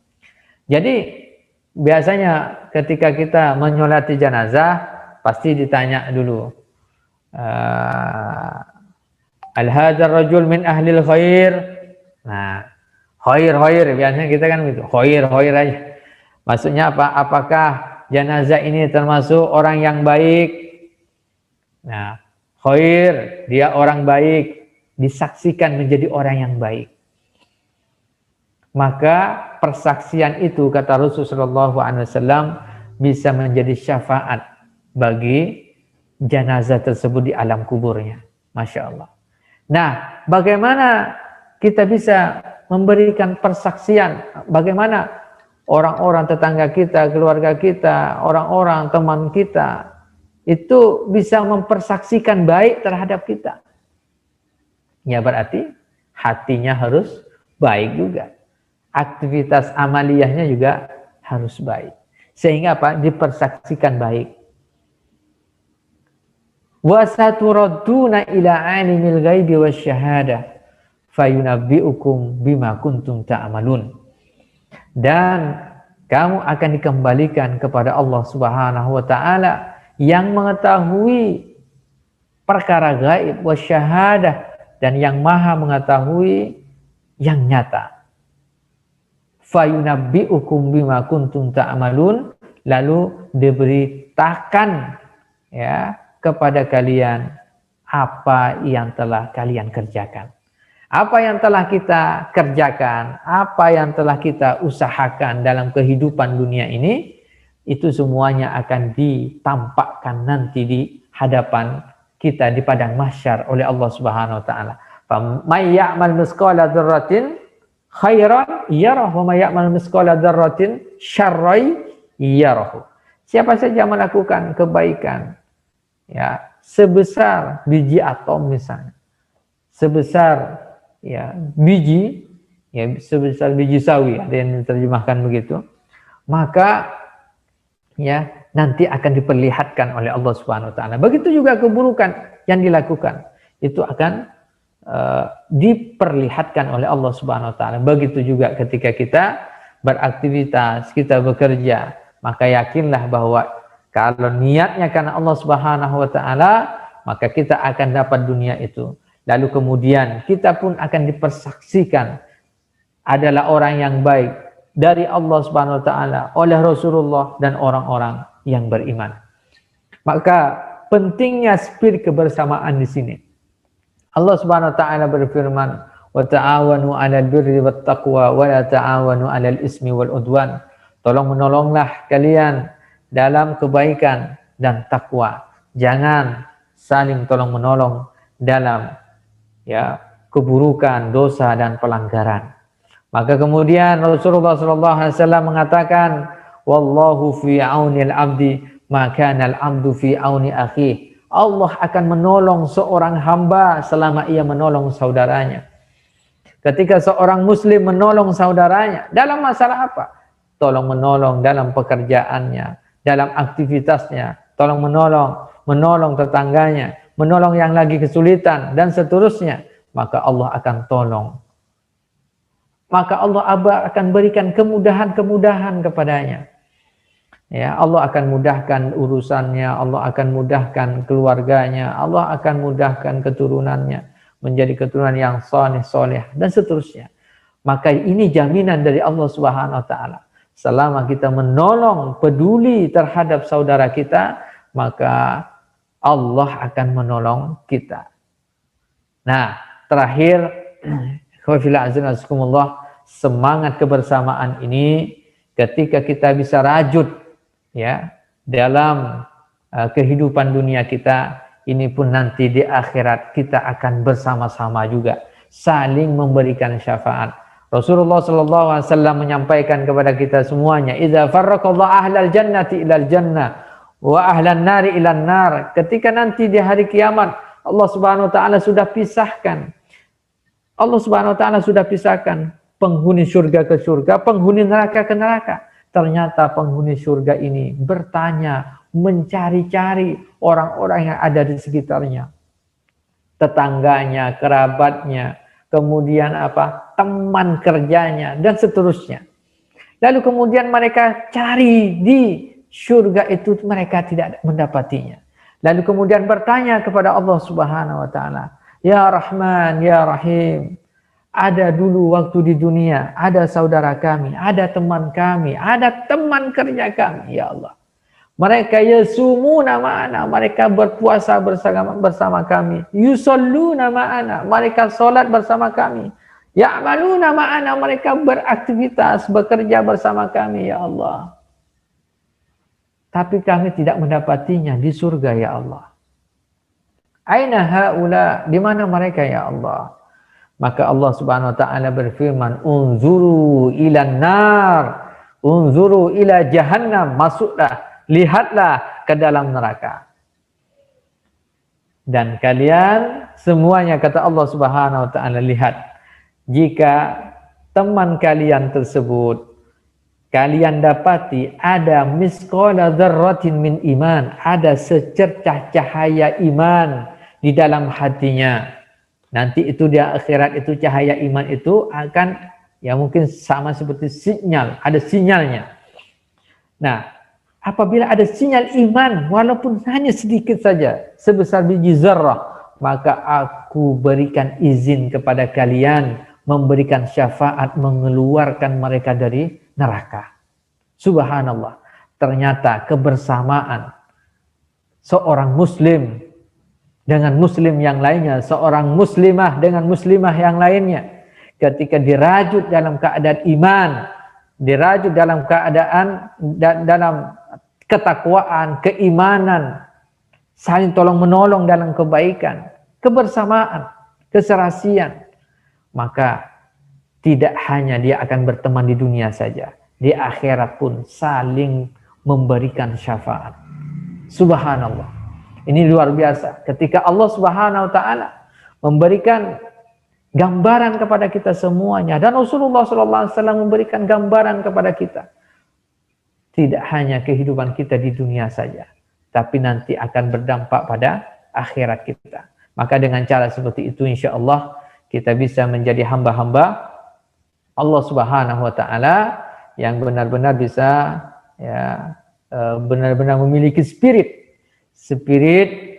Jadi biasanya ketika kita menyolati jenazah pasti ditanya dulu, al hadzal rajul min ahlil khair. Nah, khair biasanya kita kan gitu, khair aja. Maksudnya apa? Apakah jenazah ini termasuk orang yang baik? Nah, khair, dia orang baik, disaksikan menjadi orang yang baik. Maka persaksian itu, kata Rasulullah SAW, bisa menjadi syafaat bagi jenazah tersebut di alam kuburnya. Masya Allah. Nah, bagaimana kita bisa memberikan persaksian? Bagaimana orang-orang tetangga kita, keluarga kita, orang-orang teman kita itu bisa mempersaksikan baik terhadap kita? Ya, berarti hatinya harus baik juga. Aktivitas amaliyahnya juga harus baik. Sehingga apa? Dipersaksikan baik. Wa saturadduna ila alimil ghaibi wasyahadah fayunabbi'ukum bima kuntum ta'malun. Dan kamu akan dikembalikan kepada Allah Subhanahu wa taala yang mengetahui perkara gaib wasyahadah, dan yang maha mengetahui yang nyata. Fayunabbi'ukum bima kuntum ta'malun, lalu diberitakan ya kepada kalian apa yang telah kalian kerjakan. Apa yang telah kita kerjakan, apa yang telah kita usahakan dalam kehidupan dunia ini, itu semuanya akan ditampakkan nanti di hadapan kita di padang mahsyar oleh Allah Subhanahu wa taala. May ya'mal mithqala dzarratin khairan yarah wa may ya'mal mithqala dzarratin syarran yarah. Siapa saja melakukan kebaikan ya sebesar biji atom misalnya, sebesar ya biji ya sebesar biji sawi, ada yang diterjemahkan begitu, maka ya nanti akan diperlihatkan oleh Allah Subhanahu wa taala. Begitu juga keburukan yang dilakukan itu akan diperlihatkan oleh Allah Subhanahu wa taala. Begitu juga ketika kita beraktivitas, kita bekerja, maka yakinlah bahwa kalau niatnya karena Allah Subhanahu wa taala, maka kita akan dapat dunia itu. Lalu kemudian kita pun akan dipersaksikan adalah orang yang baik dari Allah Subhanahu wa taala oleh Rasulullah dan orang-orang yang beriman. Maka pentingnya spirit kebersamaan di sini. Allah Subhanahu wa taala berfirman, "Wa ta'awanu 'alal birri wat taqwa wa la ta'awanu 'alal ismi wal udwan." Tolong menolonglah kalian dalam kebaikan dan takwa. Jangan saling tolong menolong dalam ya keburukan, dosa dan pelanggaran. Maka kemudian Rasulullah SAW mengatakan, "Wallahu fi aunil 'abdi ma kana al-'abdu fi auni akhihi." Allah akan menolong seorang hamba selama ia menolong saudaranya. Ketika seorang muslim menolong saudaranya dalam masalah apa? Tolong menolong dalam pekerjaannya, dalam aktivitasnya, tolong menolong tetangganya, menolong yang lagi kesulitan dan seterusnya, maka Allah akan tolong. Maka Allah akan berikan kemudahan-kemudahan kepadanya. Ya, Allah akan mudahkan urusannya, Allah akan mudahkan keluarganya, Allah akan mudahkan keturunannya menjadi keturunan yang soleh dan seterusnya. Maka ini jaminan dari Allah Subhanahu wa taala. Selama kita menolong, peduli terhadap saudara kita, maka Allah akan menolong kita. Nah, terakhir, semangat kebersamaan ini ketika kita bisa rajut ya dalam kehidupan dunia kita ini pun nanti di akhirat kita akan bersama-sama juga saling memberikan syafaat. Rasulullah SAW menyampaikan kepada kita semuanya, "Idza farraqallahu ahlal jannati ilal jannah wa ahlan nari ilan nar." Ketika nanti di hari kiamat Allah Subhanahu wa taala sudah pisahkan. Allah Subhanahu wa taala sudah pisahkan penghuni surga ke surga, penghuni neraka ke neraka. Ternyata penghuni surga ini bertanya, mencari-cari orang-orang yang ada di sekitarnya. Tetangganya, kerabatnya, kemudian teman kerjanya, dan seterusnya. Lalu kemudian mereka cari di surga itu, mereka tidak mendapatinya. Lalu kemudian bertanya kepada Allah Subhanahu wa taala, "Ya Rahman, Ya Rahim, ada dulu waktu di dunia, ada saudara kami, ada teman kami, ada teman kerja kami, ya Allah. Mereka yasumuna ma'ana, mereka berpuasa bersama kami. Yusalluna ma'ana, mereka salat bersama kami. Ya'maluna ma'ana, mereka beraktivitas, bekerja bersama kami, ya Allah. Tapi kami tidak mendapatinya di surga, ya Allah. Aina haula, di mana mereka, ya Allah?" Maka Allah Subhanahu wa taala berfirman, "Unzuru ilan nar, unzuru ila jahannam." Masuklah, lihatlah ke dalam neraka. Dan kalian semuanya, kata Allah Subhanahu wa taala, lihat, jika teman kalian tersebut kalian dapati ada misqala dzarratin min iman, ada secercah cahaya iman di dalam hatinya. Nanti itu di akhirat itu cahaya iman itu akan ya mungkin sama seperti sinyal, ada sinyalnya. Nah, apabila ada sinyal iman walaupun hanya sedikit saja sebesar biji zarrah, maka aku berikan izin kepada kalian memberikan syafaat mengeluarkan mereka dari neraka. Subhanallah. ternyata kebersamaan seorang muslim dengan muslim yang lainnya, seorang muslimah dengan muslimah yang lainnya, ketika dirajut dalam keadaan iman, dirajut dalam keadaan dalam ketakwaan, keimanan, saling tolong menolong dalam kebaikan, kebersamaan, keserasian, maka tidak hanya dia akan berteman di dunia saja, di akhirat pun saling memberikan syafaat. Subhanallah. Ini luar biasa. Ketika Allah Subhanahu wa taala memberikan gambaran kepada kita semuanya, dan Rasulullah SAW memberikan gambaran kepada kita, tidak hanya kehidupan kita di dunia saja, tapi nanti akan berdampak pada akhirat kita. Maka dengan cara seperti itu, insya Allah kita bisa menjadi hamba-hamba Allah Subhanahu wa taala yang benar-benar bisa benar-benar memiliki spirit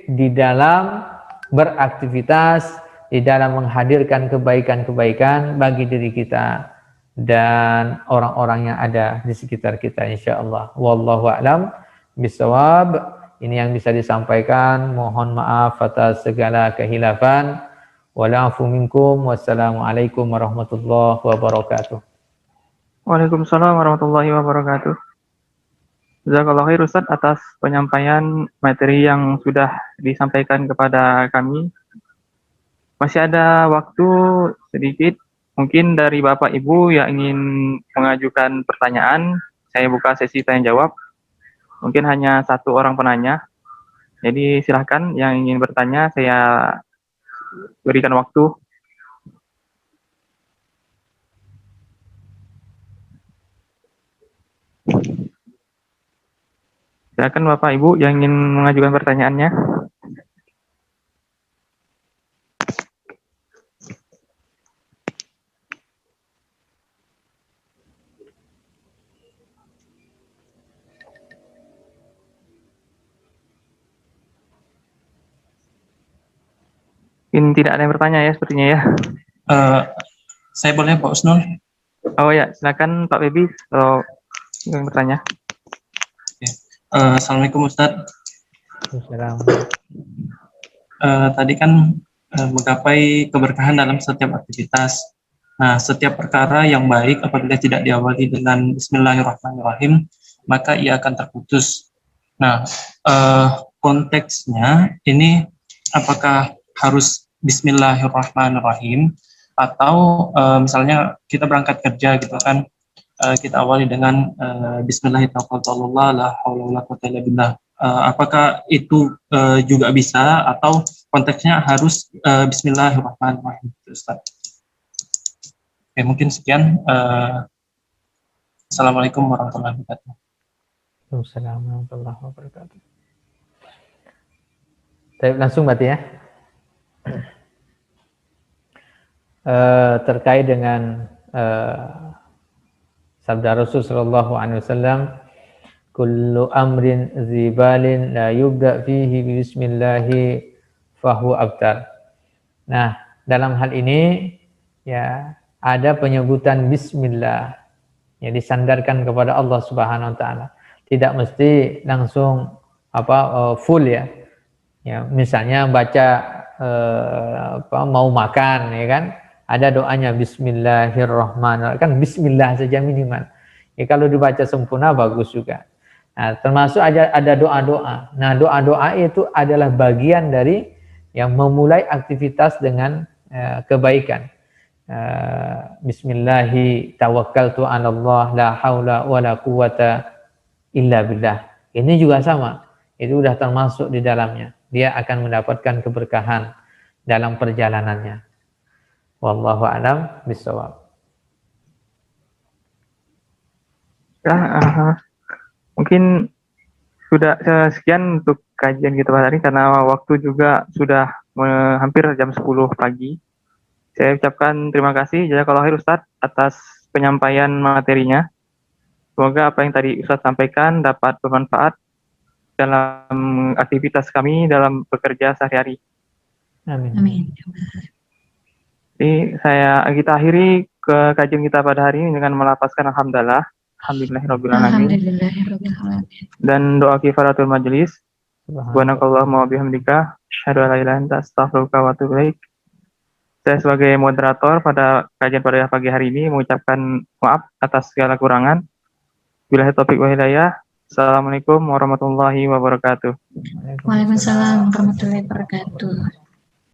di dalam beraktivitas, di dalam menghadirkan kebaikan-kebaikan bagi diri kita dan orang-orang yang ada di sekitar kita, insyaallah. Wallahu a'lam bishawab. Ini yang bisa disampaikan. Mohon maaf atas segala kehilafan. Wa'alafu minkum. Wassalamualaikum warahmatullahi wabarakatuh. Waalaikumsalam warahmatullahi wabarakatuh. Jazakallahu khair Ustaz atas penyampaian materi yang sudah disampaikan kepada kami. Masih ada waktu sedikit, mungkin dari Bapak Ibu yang ingin mengajukan pertanyaan, saya buka sesi tanya jawab. Mungkin hanya satu orang penanya. Jadi silahkan yang ingin bertanya, saya berikan waktu. Silakan Bapak Ibu yang ingin mengajukan pertanyaannya. Mungkin tidak ada yang bertanya ya sepertinya ya. Saya boleh Pak Usnul? Oh ya, silakan Pak Febi kalau ingin bertanya. Assalamualaikum Ustadz. Tadi kan menggapai keberkahan dalam setiap aktivitas. Nah, setiap perkara yang baik apabila tidak diawali dengan Bismillahirrahmanirrahim, maka ia akan terputus. Nah, konteksnya ini apakah harus Bismillahirrahmanirrahim atau misalnya kita berangkat kerja gitu kan, kita awali dengan Bismillahirrahmanirrahim. Apakah itu juga bisa atau konteksnya harus Bismillahirrahmanirrahim, Ustaz? Oke, mungkin sekian. Assalamualaikum warahmatullahi wabarakatuh. Waalaikumsalam warahmatullahi wabarakatuh. Langsung berarti ya. Terkait dengan sabda Rasulullah SAW, kullu amrin zibalin la yubda fihi bismillahi fahu abtar. Nah, dalam hal ini ya ada penyebutan bismillah yang disandarkan kepada Allah Subhanahu wa taala. Tidak mesti langsung full ya. Ya, misalnya baca mau makan ya kan, ada doanya bismillahirrahmanirrahim, kan bismillah saja minimal. Ya, kalau dibaca sempurna bagus juga. Nah, termasuk ada doa-doa. Nah, doa-doa itu adalah bagian dari yang memulai aktivitas dengan kebaikan. Bismillahi tawakkaltu 'ala Allah la haula wala quwata illa billah. Ini juga sama. Itu sudah termasuk di dalamnya. Dia akan mendapatkan keberkahan dalam perjalanannya. Wallahu a'lam bishawab. Mungkin sudah sekian untuk kajian kita pada hari karena waktu juga sudah hampir jam 10 pagi. Saya ucapkan terima kasih jazakallahu khair Ustaz atas penyampaian materinya. Semoga apa yang tadi Ustaz sampaikan dapat bermanfaat dalam aktivitas kami dalam bekerja sehari-hari. Amin. Amin. Jadi kita akhiri ke kajian kita pada hari ini dengan melafazkan alhamdulillah. Alhamdulillahirrabbilalamin. Alhamdulillahirrahmanirrahim. Dan doa kifaratul majelis. Subhanakallahumma wa bihamdika asyhadu an la ilaha illa anta astaghfiruka wa atubu ilaik. Saya sebagai moderator pada kajian pada pagi hari ini mengucapkan maaf atas segala kurangan. Billahi taufiq wa hidayah. Assalamualaikum warahmatullahi wabarakatuh. Waalaikumsalam warahmatullahi wabarakatuh.